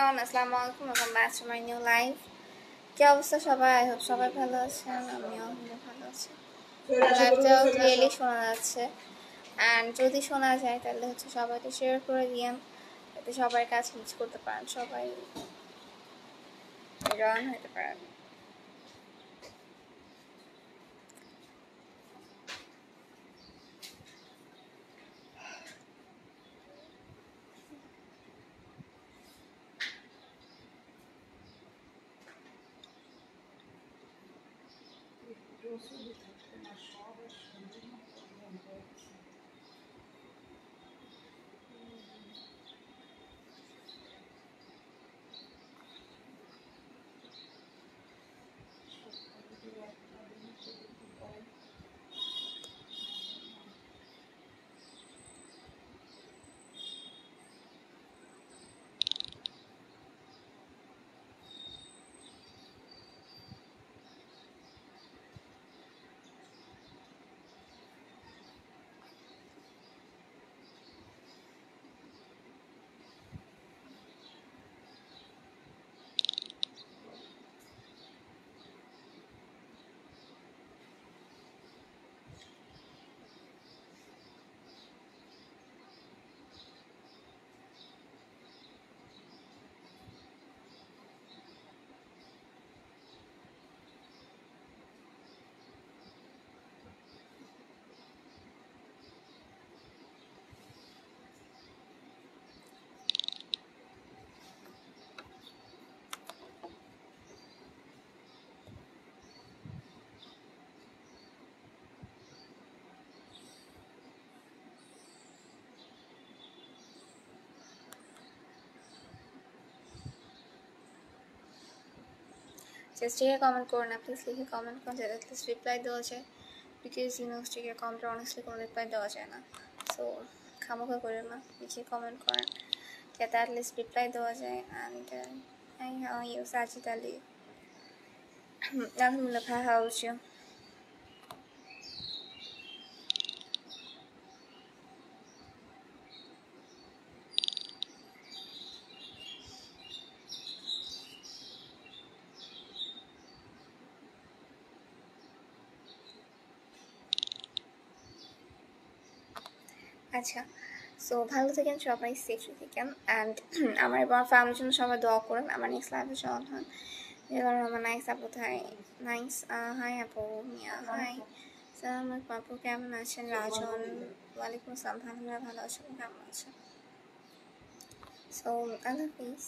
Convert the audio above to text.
everyone, আসসালামু আলাইকুম, welcome back to my new life. কি অবস্থা সবাই? I hope সবাই ভালো আছেন, আমিও ভালো আছি। লাইভটা ক্লিয়ারলি শোনা যাচ্ছে, and যদি শোনা যায় তাহলে হচ্ছে সবাই তো শেয়ার করে দিয়েন, যাতে সবার কাছে রিচ করতে পারেন, সবাই জয়েন হতে পারেন। স্টিকার কমেন্ট করুন না, প্লিজ লিখে কমেন্ট করুন যাতে অ্যাটলিস্ট রিপ্লাই দেওয়া যায়, বিকজ স্টিকার কমেন্টে অনেস্টলি কোনো রিপ্লাই দেওয়া যায় না। সো খামোখা করেন না, লিখে কমেন্ট করেন যাতে অ্যাটলিস্ট রিপ্লাই দেওয়া যায়। And hi, how are you Sajid Ali? আলহামদুলিল্লাহ ভাই, হাউ আর ইউ? আচ্ছা, সো ভালো থাকেন সবাই, সেফলি থাকেন, অ্যান্ড আমার এবং আমার ফ্যামিলির জন্য সবাই দোয়া করেন আমার নেক্সট লাইফে চল হন। আমার নাইস আপু, নাইস হাই আপু, মিয়া হাই, সালাম আলাইকুম আপু, কেমন আছেন? রাজন, ওয়ালাইকুম আসসালাম, ভালো আছেন, কেমন আছেন? সো আল্লাহ হাফিজ।